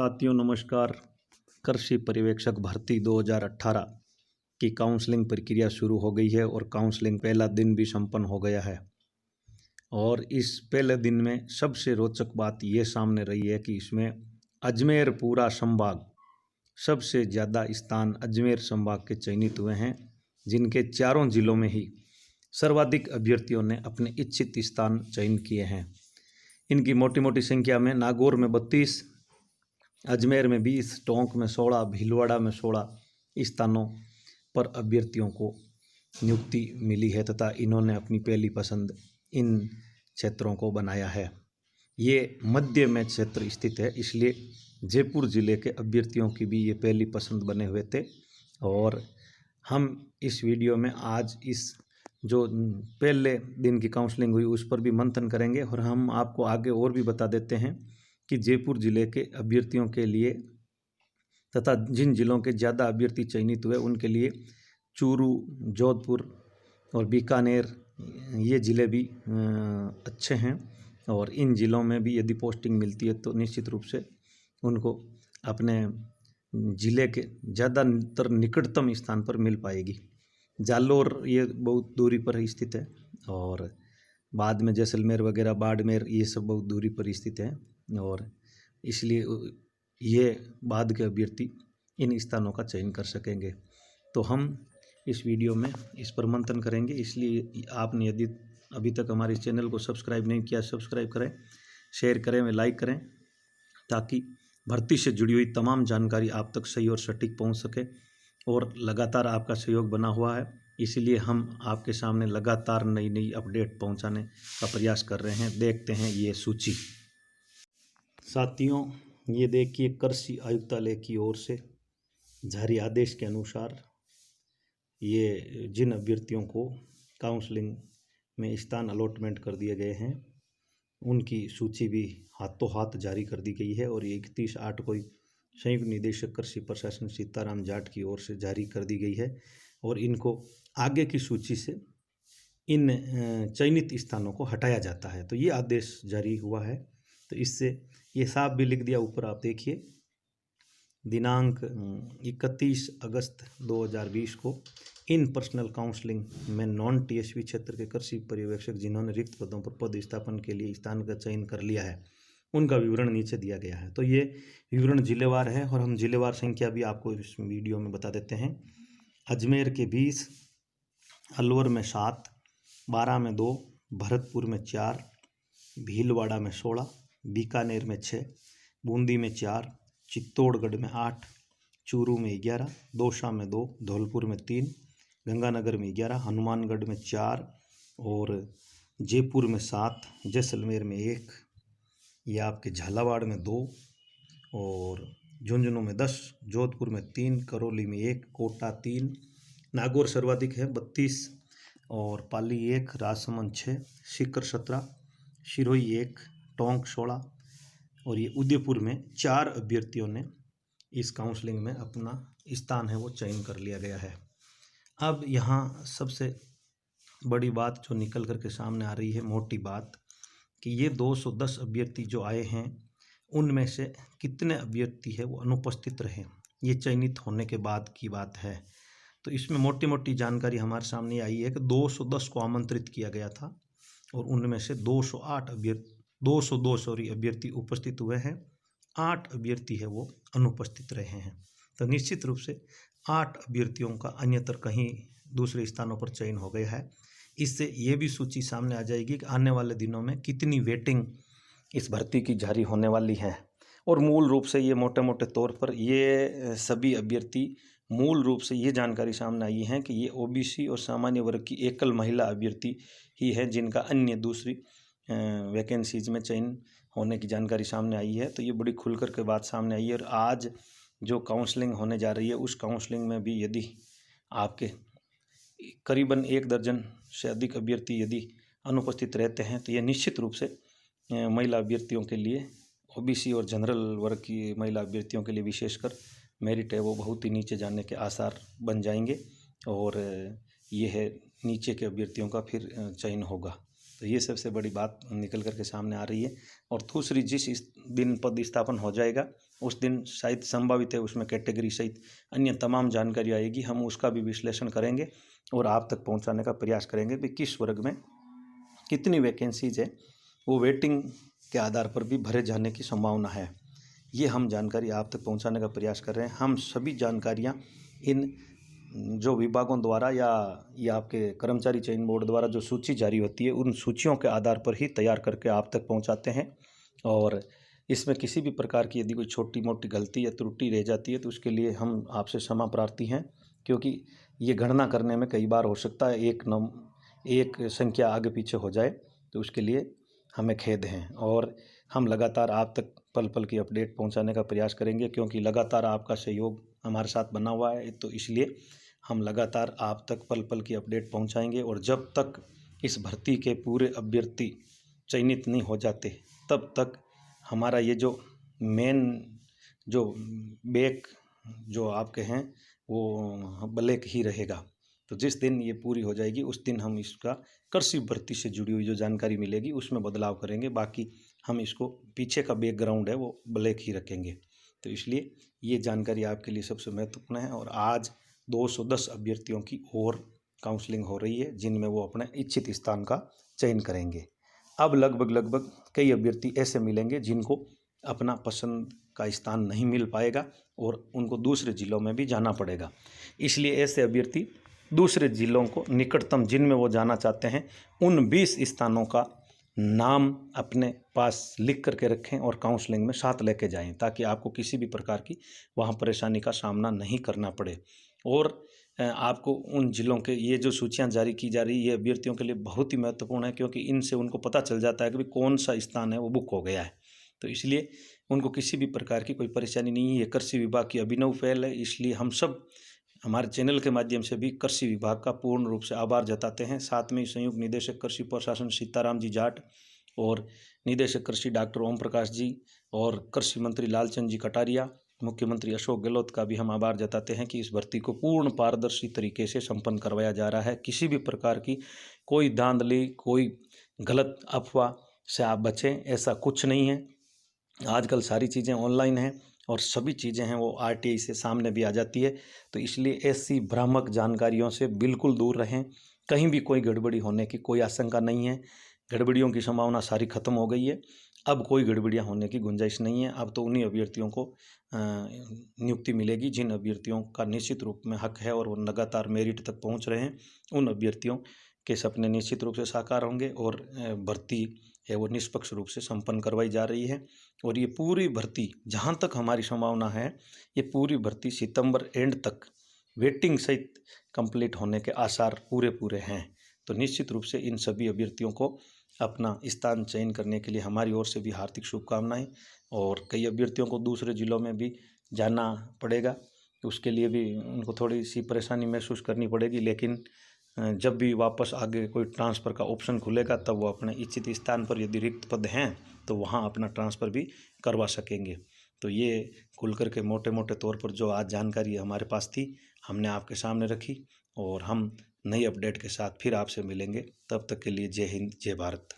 साथियों नमस्कार। कृषि पर्यवेक्षक भर्ती 2018 की काउंसलिंग प्रक्रिया शुरू हो गई है और काउंसलिंग पहला दिन भी संपन्न हो गया है। और इस पहले दिन में सबसे रोचक बात ये सामने रही है कि इसमें अजमेर पूरा संभाग, सबसे ज़्यादा स्थान अजमेर संभाग के चयनित हुए हैं, जिनके चारों जिलों में ही सर्वाधिक अभ्यर्थियों ने अपने इच्छित स्थान चयन किए हैं। इनकी मोटी मोटी संख्या में नागौर में 32, अजमेर में 20, टोंक में 16, भीलवाड़ा में 16 स्थानों पर अभ्यर्थियों को नियुक्ति मिली है तथा इन्होंने अपनी पहली पसंद इन क्षेत्रों को बनाया है। ये मध्य में क्षेत्र स्थित है, इसलिए जयपुर ज़िले के अभ्यर्थियों की भी ये पहली पसंद बने हुए थे। और हम इस वीडियो में आज इस जो पहले दिन की काउंसलिंग हुई उस पर भी मंथन करेंगे और हम आपको आगे और भी बता देते हैं कि जयपुर ज़िले के अभ्यर्थियों के लिए तथा जिन जिलों के ज़्यादा अभ्यर्थी चयनित हुए उनके लिए चूरू, जोधपुर और बीकानेर ये ज़िले भी अच्छे हैं। और इन ज़िलों में भी यदि पोस्टिंग मिलती है तो निश्चित रूप से उनको अपने ज़िले के ज़्यादातर निकटतम स्थान पर मिल पाएगी। जालोर ये बहुत दूरी पर स्थित है और बाद में जैसलमेर वगैरह, बाड़मेर ये सब बहुत दूरी पर स्थित है और इसलिए ये बाद के अभ्यर्थी इन स्थानों का चयन कर सकेंगे। तो हम इस वीडियो में इस पर मंथन करेंगे, इसलिए आपने यदि अभी तक हमारे चैनल को सब्सक्राइब नहीं किया, सब्सक्राइब करें, शेयर करें व लाइक करें ताकि भर्ती से जुड़ी हुई तमाम जानकारी आप तक सही और सटीक पहुंच सके। और लगातार आपका सहयोग बना हुआ है, इसीलिए हम आपके सामने लगातार नई नई अपडेट पहुंचाने का प्रयास कर रहे हैं। देखते हैं ये सूची। साथियों ये देखिए, कृषि आयुक्तालय की ओर से जारी आदेश के अनुसार ये जिन अभ्यर्थियों को काउंसलिंग में स्थान अलॉटमेंट कर दिए गए हैं उनकी सूची भी हाथों हाथ जारी कर दी गई है और ये 31/8 को संयुक्त निदेशक कृषि प्रशासन सीताराम जाट की ओर से जारी कर दी गई है और इनको आगे की सूची से इन चयनित स्थानों को हटाया जाता है। तो ये आदेश जारी हुआ है। तो इससे ये साफ भी लिख दिया ऊपर, आप देखिए, दिनांक 31 अगस्त 2020 को इन पर्सनल काउंसलिंग में नॉन टीएसवी क्षेत्र के कृषि पर्यवेक्षक जिन्होंने रिक्त पदों पर पद स्थापन के लिए स्थान का चयन कर लिया है उनका विवरण नीचे दिया गया है। तो ये विवरण जिलेवार है और हम जिलेवार संख्या भी आपको इस वीडियो में बता देते हैं। अजमेर के 20, अलवर में 7, बारा में 2, भरतपुर में 4, भीलवाड़ा में 16, बीकानेर में 6, बूंदी में 4, चित्तौड़गढ़ में 8, चूरू में 11, दौसा में 2, धौलपुर में 3, गंगानगर में 11, हनुमानगढ़ में 4 और जयपुर में 7, जैसलमेर में 1, ये आपके झालावाड़ में 2 और झुंझुनू में 10, जोधपुर में 3, करौली में 1, कोटा 3, नागौर सर्वाधिक है 32 और पाली 1, राजसमंद 6, सीकर 17, सिरोही 1, टोंक 16 और ये उदयपुर में 4 अभ्यर्थियों ने इस काउंसलिंग में अपना स्थान है वो चयन कर लिया गया है। अब यहाँ सबसे बड़ी बात जो निकल कर के सामने आ रही है, मोटी बात, कि ये 210 अभ्यर्थी जो आए हैं उनमें से कितने अभ्यर्थी है वो अनुपस्थित रहे। ये चयनित होने के बाद की बात है। तो इसमें मोटी मोटी जानकारी हमारे सामने आई है कि 210 को आमंत्रित किया गया था और उनमें से 202 अभ्यर्थी उपस्थित हुए हैं, 8 अभ्यर्थी है वो अनुपस्थित रहे हैं। तो निश्चित रूप से 8 अभ्यर्थियों का अन्यत्र कहीं दूसरे स्थानों पर चयन हो गया है। इससे ये भी सूची सामने आ जाएगी कि आने वाले दिनों में कितनी वेटिंग इस भर्ती की जारी होने वाली है। और मूल रूप से ये मोटे मोटे तौर पर ये सभी अभ्यर्थी मूल रूप से ये जानकारी सामने आई है कि ये ओबीसी और सामान्य वर्ग की एकल महिला अभ्यर्थी ही है जिनका अन्य दूसरी वैकेंसीज में चयन होने की जानकारी सामने आई है। तो ये बड़ी खुलकर के बात सामने आई है। और आज जो काउंसलिंग होने जा रही है उस काउंसलिंग में भी यदि आपके करीबन 1 दर्जन से अधिक अभ्यर्थी यदि अनुपस्थित रहते हैं तो ये निश्चित रूप से महिला अभ्यर्थियों के लिए, ओबीसी और जनरल वर्ग की महिला अभ्यर्थियों के लिए विशेषकर मेरिट है वो बहुत ही नीचे जाने के आसार बन जाएंगे और ये है नीचे के अभ्यर्थियों का फिर चयन होगा। तो ये सबसे बड़ी बात निकल कर के सामने आ रही है। और दूसरी, जिस दिन पद स्थापन हो जाएगा उस दिन शायद संभावित है उसमें कैटेगरी सहित अन्य तमाम जानकारी आएगी। हम उसका भी विश्लेषण करेंगे और आप तक पहुंचाने का प्रयास करेंगे कि किस वर्ग में कितनी वैकेंसीज है, वो वेटिंग के आधार पर भी भरे जाने की संभावना है। ये हम जानकारी आप तक पहुंचाने का प्रयास कर रहे हैं। हम सभी जानकारियां इन जो विभागों द्वारा या आपके कर्मचारी चयन बोर्ड द्वारा जो सूची जारी होती है उन सूचियों के आधार पर ही तैयार करके आप तक पहुंचाते हैं। और इसमें किसी भी प्रकार की यदि कोई छोटी मोटी गलती या त्रुटि रह जाती है तो उसके लिए हम आपसे क्षमा प्रार्थी हैं, क्योंकि ये गणना करने में कई बार हो सकता है एक संख्या आगे पीछे हो जाए, तो उसके लिए हमें खेद है। और हम लगातार आप तक पल पल की अपडेट पहुंचाने का प्रयास करेंगे, क्योंकि लगातार आपका सहयोग हमारे साथ बना हुआ है, तो इसलिए हम लगातार आप तक पल पल की अपडेट पहुंचाएंगे। और जब तक इस भर्ती के पूरे अभ्यर्थी चयनित नहीं हो जाते तब तक हमारा ये जो मेन जो बैक जो आपके हैं वो ब्लैक ही रहेगा। तो जिस दिन ये पूरी हो जाएगी उस दिन हम इसका कृषि भर्ती से जुड़ी हुई जो जानकारी मिलेगी उसमें बदलाव करेंगे। बाकी हम इसको पीछे का बैकग्राउंड है वो ब्लैक ही रखेंगे। तो इसलिए ये जानकारी आपके लिए सबसे महत्वपूर्ण है। और आज 210 अभ्यर्थियों की और काउंसलिंग हो रही है, जिनमें वो अपने इच्छित स्थान का चयन करेंगे। अब लगभग कई अभ्यर्थी ऐसे मिलेंगे जिनको अपना पसंद का स्थान नहीं मिल पाएगा और उनको दूसरे जिलों में भी जाना पड़ेगा। इसलिए ऐसे अभ्यर्थी दूसरे जिलों को निकटतम जिनमें वो जाना चाहते हैं उन 20 स्थानों का नाम अपने पास लिख करके रखें और काउंसलिंग में साथ लेके जाएं, ताकि आपको किसी भी प्रकार की वहाँ परेशानी का सामना नहीं करना पड़े। और आपको उन जिलों के ये जो सूचियां जारी की जा रही है ये अभ्यर्थियों के लिए बहुत ही महत्वपूर्ण है, क्योंकि इनसे उनको पता चल जाता है कि कौन सा स्थान है वो बुक हो गया है। तो इसलिए उनको किसी भी प्रकार की कोई परेशानी नहीं है। कृषि विभाग की अभिनव पहल है, इसलिए हम सब हमारे चैनल के माध्यम से भी कृषि विभाग का पूर्ण रूप से आभार जताते हैं। साथ में संयुक्त निदेशक कृषि प्रशासन सीताराम जी जाट और निदेशक कृषि डॉक्टर ओम प्रकाश जी और कृषि मंत्री लालचंद जी कटारिया, मुख्यमंत्री अशोक गहलोत का भी हम आभार जताते हैं कि इस भर्ती को पूर्ण पारदर्शी तरीके से संपन्न करवाया जा रहा है। किसी भी प्रकार की कोई धांधली, कोई गलत अफवाह से आप बचें, ऐसा कुछ नहीं है। आजकल सारी चीज़ें ऑनलाइन हैं और सभी चीज़ें हैं वो आरटीआई से सामने भी आ जाती है। तो इसलिए ऐसी भ्रामक जानकारियों से बिल्कुल दूर रहें। कहीं भी कोई गड़बड़ी होने की कोई आशंका नहीं है। गड़बड़ियों की संभावना सारी खत्म हो गई है। अब कोई गड़बड़ियां होने की गुंजाइश नहीं है। अब तो उन्हीं अभ्यर्थियों को नियुक्ति मिलेगी जिन अभ्यर्थियों का निश्चित रूप में हक है और वो लगातार मेरिट तक पहुंच रहे हैं। उन अभ्यर्थियों के सपने निश्चित रूप से साकार होंगे और भर्ती है वो निष्पक्ष रूप से संपन्न करवाई जा रही है। और ये पूरी भर्ती, जहाँ तक हमारी संभावना है, ये पूरी भर्ती सितंबर एंड तक वेटिंग सहित कंप्लीट होने के आसार पूरे हैं। तो निश्चित रूप से इन सभी अभ्यर्थियों को अपना स्थान चयन करने के लिए हमारी ओर से भी हार्दिक शुभकामनाएं। और कई अभ्यर्थियों को दूसरे जिलों में भी जाना पड़ेगा, तो उसके लिए भी उनको थोड़ी सी परेशानी महसूस करनी पड़ेगी, लेकिन जब भी वापस आगे कोई ट्रांसफ़र का ऑप्शन खुलेगा तब वो अपने इच्छित स्थान पर यदि रिक्त पद हैं तो वहाँ अपना ट्रांसफ़र भी करवा सकेंगे। तो ये खुल कर के मोटे मोटे तौर पर जो आज जानकारी हमारे पास थी हमने आपके सामने रखी, और हम नई अपडेट के साथ फिर आपसे मिलेंगे। तब तक के लिए जय हिंद, जय भारत।